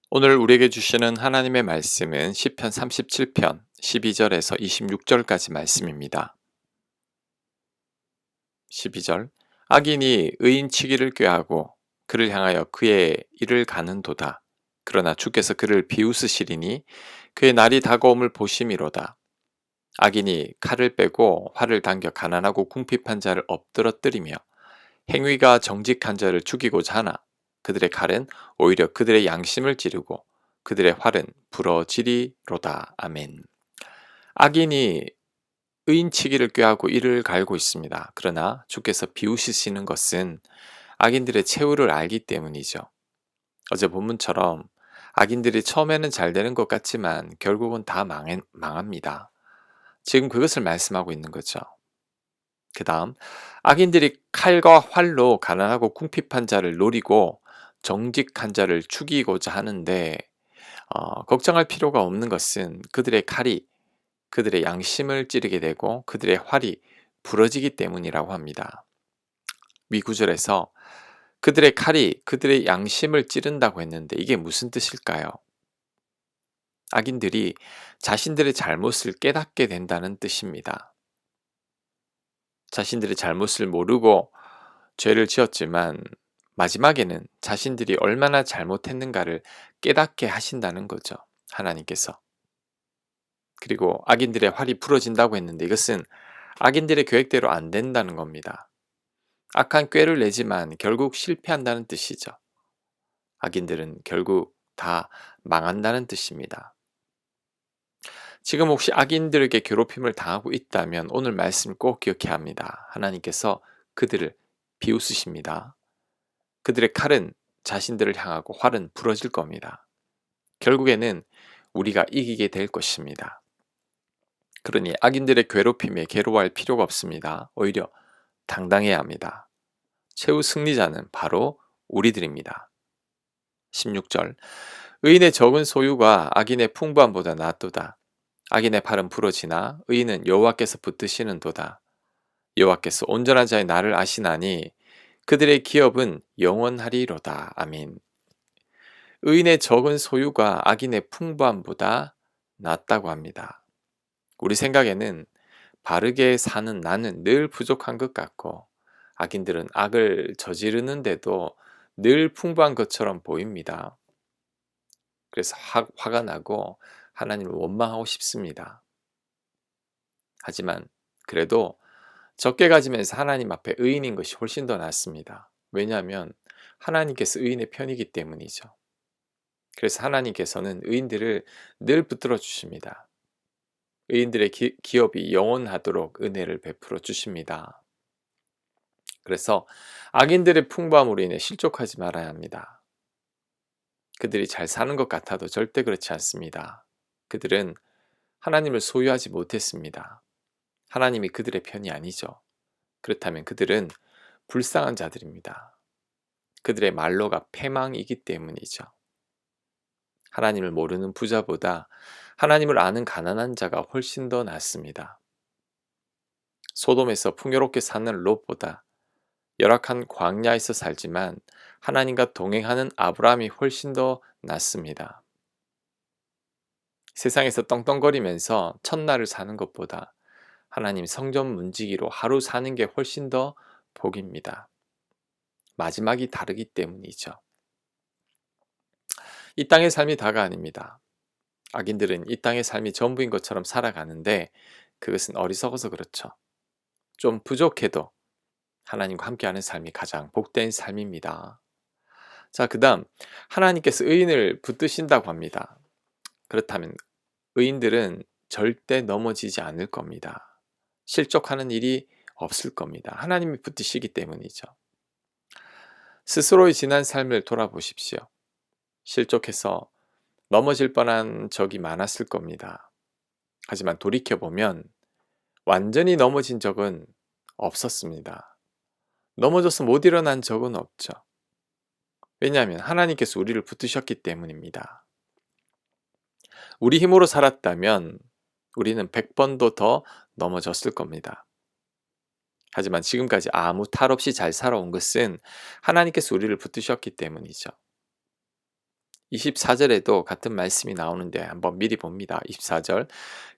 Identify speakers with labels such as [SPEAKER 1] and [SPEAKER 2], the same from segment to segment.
[SPEAKER 1] 오늘 우리에게 주시는 하나님의 말씀은 시편 37편 12절에서 26절까지 말씀입니다. 12절 악인이 의인치기를 꾀하고 그를 향하여 그의 일을 가는도다. 그러나 주께서 그를 비웃으시리니 그의 날이 다가옴을 보심이로다. 악인이 칼을 빼고 활을 당겨 가난하고 궁핍한 자를 엎드러뜨리며 행위가 정직한 자를 죽이고자 하나 그들의 칼은 오히려 그들의 양심을 찌르고 그들의 활은 부러지리로다. 아멘. 악인이 의인치기를 꾀하고 이를 갈고 있습니다. 그러나 주께서 비웃으시는 것은 악인들의 최후를 알기 때문이죠. 어제 본문처럼 악인들이 처음에는 잘 되는 것 같지만 결국은 다 망합니다. 지금 그것을 말씀하고 있는 거죠. 그 다음 악인들이 칼과 활로 가난하고 궁핍한 자를 노리고 정직한 자를 죽이고자 하는데 걱정할 필요가 없는 것은 그들의 칼이 그들의 양심을 찌르게 되고 그들의 활이 부러지기 때문이라고 합니다. 위 구절에서 그들의 칼이 그들의 양심을 찌른다고 했는데 이게 무슨 뜻일까요? 악인들이 자신들의 잘못을 깨닫게 된다는 뜻입니다. 자신들의 잘못을 모르고 죄를 지었지만 마지막에는 자신들이 얼마나 잘못했는가를 깨닫게 하신다는 거죠. 하나님께서. 그리고 악인들의 활이 부러진다고 했는데 이것은 악인들의 계획대로 안 된다는 겁니다. 악한 꾀를 내지만 결국 실패한다는 뜻이죠. 악인들은 결국 다 망한다는 뜻입니다. 지금 혹시 악인들에게 괴롭힘을 당하고 있다면 오늘 말씀을 꼭 기억해야 합니다. 하나님께서 그들을 비웃으십니다. 그들의 칼은 자신들을 향하고 활은 부러질 겁니다. 결국에는 우리가 이기게 될 것입니다. 그러니 악인들의 괴롭힘에 괴로워할 필요가 없습니다. 오히려 당당해야 합니다. 최후 승리자는 바로 우리들입니다. 16절 의인의 적은 소유가 악인의 풍부함보다 낫도다. 악인의 팔은 부러지나 의인은 여호와께서 붙드시는도다. 여호와께서 온전한 자의 날을 아시나니 그들의 기업은 영원하리로다. 아멘. 의인의 적은 소유가 악인의 풍부함보다 낫다고 합니다. 우리 생각에는 바르게 사는 나는 늘 부족한 것 같고 악인들은 악을 저지르는데도 늘 풍부한 것처럼 보입니다. 그래서 화가 나고 하나님을 원망하고 싶습니다. 하지만 그래도 적게 가지면서 하나님 앞에 의인인 것이 훨씬 더 낫습니다. 왜냐하면 하나님께서 의인의 편이기 때문이죠. 그래서 하나님께서는 의인들을 늘 붙들어 주십니다. 의인들의 기업이 영원하도록 은혜를 베풀어 주십니다. 그래서 악인들의 풍부함으로 인해 실족하지 말아야 합니다. 그들이 잘 사는 것 같아도 절대 그렇지 않습니다. 그들은 하나님을 소유하지 못했습니다. 하나님이 그들의 편이 아니죠. 그렇다면 그들은 불쌍한 자들입니다. 그들의 말로가 패망이기 때문이죠. 하나님을 모르는 부자보다 하나님을 아는 가난한 자가 훨씬 더 낫습니다. 소돔에서 풍요롭게 사는 롯보다 열악한 광야에서 살지만 하나님과 동행하는 아브라함이 훨씬 더 낫습니다. 세상에서 떵떵거리면서 첫날을 사는 것보다 하나님 성전 문지기로 하루 사는 게 훨씬 더 복입니다. 마지막이 다르기 때문이죠. 이 땅의 삶이 다가 아닙니다. 악인들은 이 땅의 삶이 전부인 것처럼 살아가는데 그것은 어리석어서 그렇죠. 좀 부족해도 하나님과 함께하는 삶이 가장 복된 삶입니다. 자, 그 다음 하나님께서 의인을 붙드신다고 합니다. 그렇다면 의인들은 절대 넘어지지 않을 겁니다. 실족하는 일이 없을 겁니다. 하나님이 붙드시기 때문이죠. 스스로의 지난 삶을 돌아보십시오. 실족해서 넘어질 뻔한 적이 많았을 겁니다. 하지만 돌이켜보면 완전히 넘어진 적은 없었습니다. 넘어져서 못 일어난 적은 없죠. 왜냐하면 하나님께서 우리를 붙드셨기 때문입니다. 우리 힘으로 살았다면 우리는 100번도 더 넘어졌을 겁니다. 하지만 지금까지 아무 탈 없이 잘 살아온 것은 하나님께서 우리를 붙드셨기 때문이죠. 24절에도 같은 말씀이 나오는데 한번 미리 봅니다. 24절.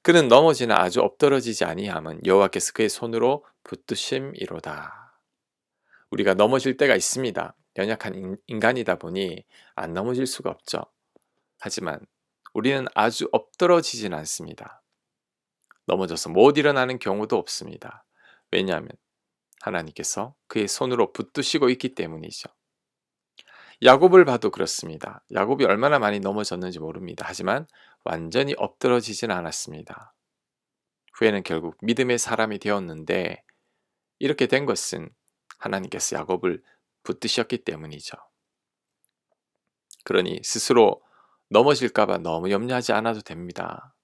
[SPEAKER 1] 그는 넘어지나 아주 엎드러지지 아니함은 여호와께서 그의 손으로 붙드심이로다. 우리가 넘어질 때가 있습니다. 연약한 인간이다 보니 안 넘어질 수가 없죠. 하지만 우리는 아주 엎드러지진 않습니다. 넘어져서 못 일어나는 경우도 없습니다. 왜냐하면 하나님께서 그의 손으로 붙드시고 있기 때문이죠. 야곱을 봐도 그렇습니다. 야곱이 얼마나 많이 넘어졌는지 모릅니다. 하지만 완전히 엎드러지진 않았습니다. 후에는 결국 믿음의 사람이 되었는데 이렇게 된 것은 하나님께서 야곱을 붙드셨기 때문이죠. 그러니 스스로 넘어질까봐 너무 염려하지 않아도 됩니다.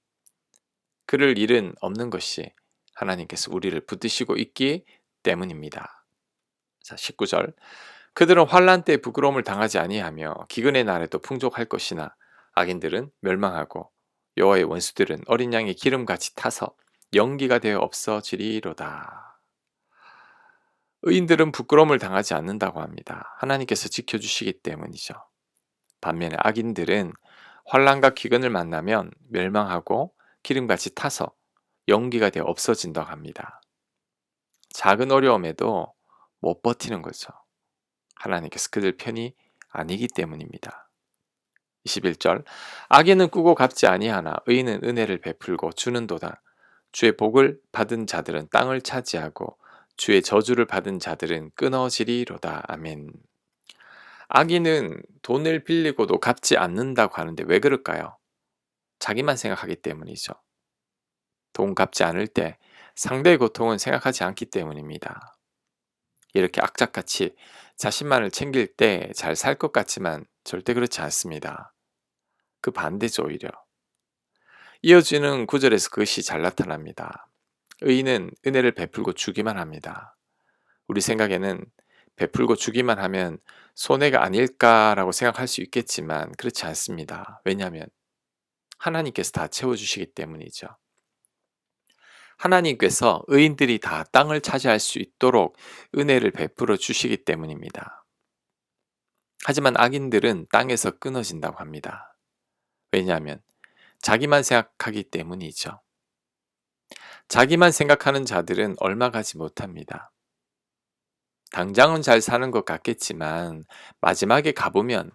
[SPEAKER 1] 그럴 일은 없는 것이 하나님께서 우리를 붙드시고 있기 때문입니다. 자, 19절. 그들은 환난 때 부끄러움을 당하지 아니하며 기근의 날에도 풍족할 것이나 악인들은 멸망하고 여호와의 원수들은 어린 양의 기름같이 타서 연기가 되어 없어지리로다. 의인들은 부끄러움을 당하지 않는다고 합니다. 하나님께서 지켜주시기 때문이죠. 반면에 악인들은 환난과 기근을 만나면 멸망하고 기름같이 타서 연기가 되어 없어진다고 합니다. 작은 어려움에도 못 버티는 거죠. 하나님께서 그들 편이 아니기 때문입니다. 21절. 악인은 꾸고 갚지 아니하나 의인은 은혜를 베풀고 주는도다. 주의 복을 받은 자들은 땅을 차지하고 주의 저주를 받은 자들은 끊어지리로다. 아멘. 악인은 돈을 빌리고도 갚지 않는다고 하는데 왜 그럴까요? 자기만 생각하기 때문이죠. 돈 갚지 않을 때 상대의 고통은 생각하지 않기 때문입니다. 이렇게 악착같이 자신만을 챙길 때 잘 살 것 같지만 절대 그렇지 않습니다. 그 반대죠, 오히려. 이어지는 구절에서 그것이 잘 나타납니다. 의인은 은혜를 베풀고 주기만 합니다. 우리 생각에는 베풀고 주기만 하면 손해가 아닐까라고 생각할 수 있겠지만 그렇지 않습니다. 왜냐하면 하나님께서 다 채워주시기 때문이죠. 하나님께서 의인들이 다 땅을 차지할 수 있도록 은혜를 베풀어 주시기 때문입니다. 하지만 악인들은 땅에서 끊어진다고 합니다. 왜냐하면 자기만 생각하기 때문이죠. 자기만 생각하는 자들은 얼마 가지 못합니다. 당장은 잘 사는 것 같겠지만 마지막에 가보면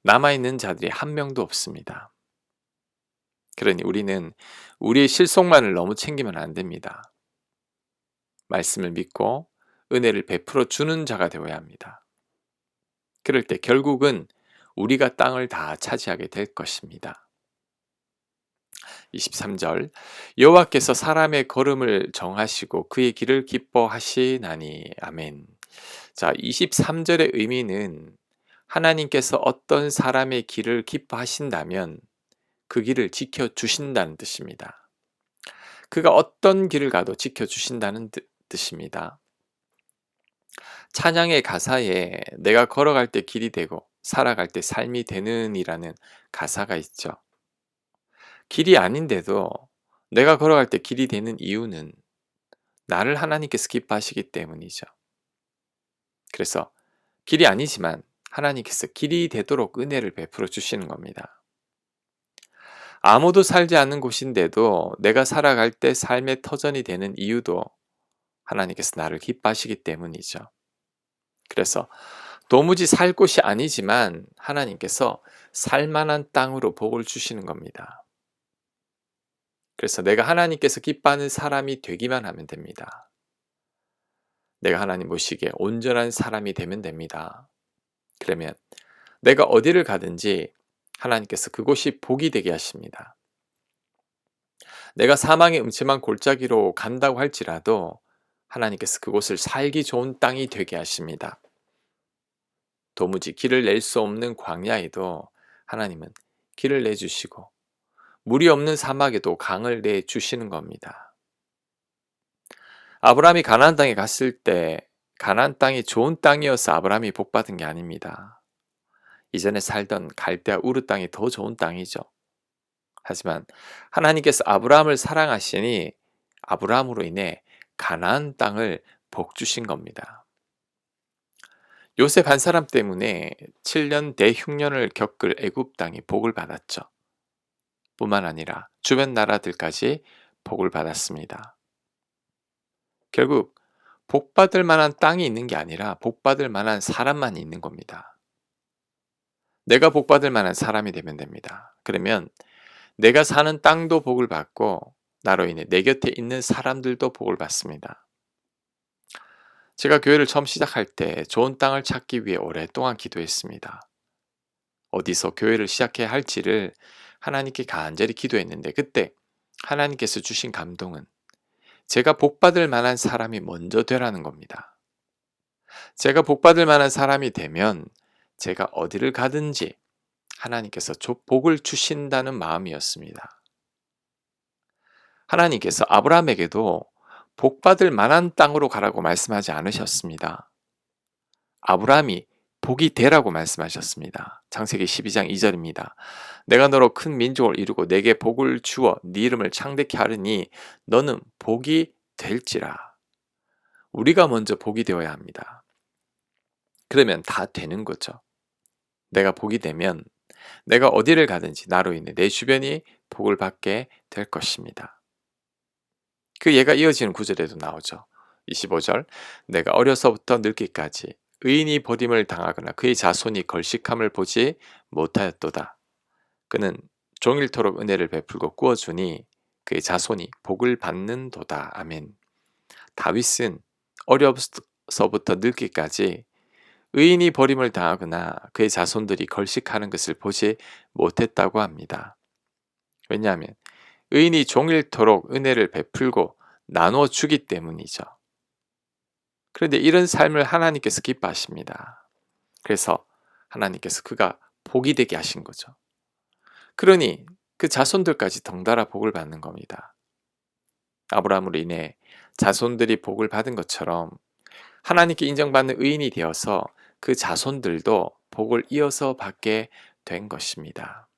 [SPEAKER 1] 남아있는 자들이 한 명도 없습니다. 그러니 우리는 우리의 실속만을 너무 챙기면 안 됩니다. 말씀을 믿고 은혜를 베풀어 주는 자가 되어야 합니다. 그럴 때 결국은 우리가 땅을 다 차지하게 될 것입니다. 23절. 여호와께서 사람의 걸음을 정하시고 그의 길을 기뻐하시나니. 아멘. 자, 23절의 의미는 하나님께서 어떤 사람의 길을 기뻐하신다면 그 길을 지켜주신다는 뜻입니다. 그가 어떤 길을 가도 지켜주신다는 뜻입니다. 찬양의 가사에 내가 걸어갈 때 길이 되고 살아갈 때 삶이 되는 이라는 가사가 있죠. 길이 아닌데도 내가 걸어갈 때 길이 되는 이유는 나를 하나님께서 기뻐하시기 때문이죠. 그래서 길이 아니지만 하나님께서 길이 되도록 은혜를 베풀어 주시는 겁니다. 아무도 살지 않는 곳인데도 내가 살아갈 때 삶의 터전이 되는 이유도 하나님께서 나를 기뻐하시기 때문이죠. 그래서 도무지 살 곳이 아니지만 하나님께서 살만한 땅으로 복을 주시는 겁니다. 그래서 내가 하나님께서 기뻐하는 사람이 되기만 하면 됩니다. 내가 하나님 보시기에 온전한 사람이 되면 됩니다. 그러면 내가 어디를 가든지 하나님께서 그곳이 복이 되게 하십니다. 내가 사망의 음침한 골짜기로 간다고 할지라도 하나님께서 그곳을 살기 좋은 땅이 되게 하십니다. 도무지 길을 낼 수 없는 광야에도 하나님은 길을 내주시고 물이 없는 사막에도 강을 내주시는 겁니다. 아브라함이 가나안 땅에 갔을 때 가나안 땅이 좋은 땅이어서 아브라함이 복받은 게 아닙니다. 이전에 살던 갈대아 우르 땅이 더 좋은 땅이죠. 하지만 하나님께서 아브라함을 사랑하시니 아브라함으로 인해 가나안 땅을 복 주신 겁니다. 요셉 한 사람 때문에 7년 대흉년을 겪을 애굽 땅이 복을 받았죠. 뿐만 아니라 주변 나라들까지 복을 받았습니다. 결국 복받을 만한 땅이 있는 게 아니라 복받을 만한 사람만 있는 겁니다. 내가 복받을 만한 사람이 되면 됩니다. 그러면 내가 사는 땅도 복을 받고 나로 인해 내 곁에 있는 사람들도 복을 받습니다. 제가 교회를 처음 시작할 때 좋은 땅을 찾기 위해 오랫동안 기도했습니다. 어디서 교회를 시작해야 할지를 하나님께 간절히 기도했는데 그때 하나님께서 주신 감동은 제가 복받을 만한 사람이 먼저 되라는 겁니다. 제가 복받을 만한 사람이 되면 제가 어디를 가든지 하나님께서 복을 주신다는 마음이었습니다. 하나님께서 아브라함에게도 복받을 만한 땅으로 가라고 말씀하지 않으셨습니다. 아브라함이 복이 되라고 말씀하셨습니다. 창세기 12장 2절입니다. 내가 너로 큰 민족을 이루고 내게 복을 주어 네 이름을 창대케 하리니 너는 복이 될지라. 우리가 먼저 복이 되어야 합니다. 그러면 다 되는 거죠. 내가 복이 되면 내가 어디를 가든지 나로 인해 내 주변이 복을 받게 될 것입니다. 그 예가 이어지는 구절에도 나오죠. 25절 내가 어려서부터 늙기까지 의인이 버림을 당하거나 그의 자손이 걸식함을 보지 못하였도다. 그는 종일토록 은혜를 베풀고 꾸어주니 그의 자손이 복을 받는도다. 아멘. 다윗은 어려서부터 늙기까지 의인이 버림을 당하거나 그의 자손들이 걸식하는 것을 보지 못했다고 합니다. 왜냐하면 의인이 종일토록 은혜를 베풀고 나누어 주기 때문이죠. 그런데 이런 삶을 하나님께서 기뻐하십니다. 그래서 하나님께서 그가 복이 되게 하신 거죠. 그러니 그 자손들까지 덩달아 복을 받는 겁니다. 아브라함으로 인해 자손들이 복을 받은 것처럼 하나님께 인정받는 의인이 되어서 그 자손들도 복을 이어서 받게 된 것입니다.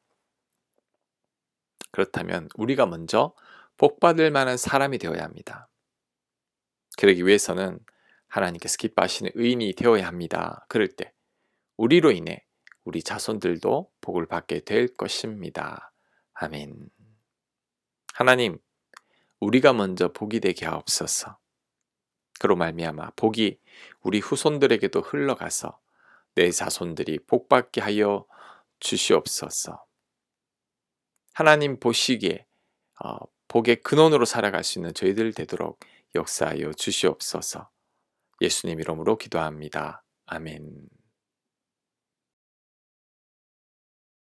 [SPEAKER 1] 그렇다면 우리가 먼저 복받을 만한 사람이 되어야 합니다. 그러기 위해서는 하나님께서 기뻐하시는 의인이 되어야 합니다. 그럴 때 우리로 인해 우리 자손들도 복을 받게 될 것입니다. 아멘. 하나님, 우리가 먼저 복이 되게 하옵소서. 그로 말미암아 복이 우리 후손들에게도 흘러가서 내 자손들이 복받게 하여 주시옵소서. 하나님 보시기에 복의 근원으로 살아갈 수 있는 저희들 되도록 역사하여 주시옵소서. 예수님 이름으로 기도합니다. 아멘.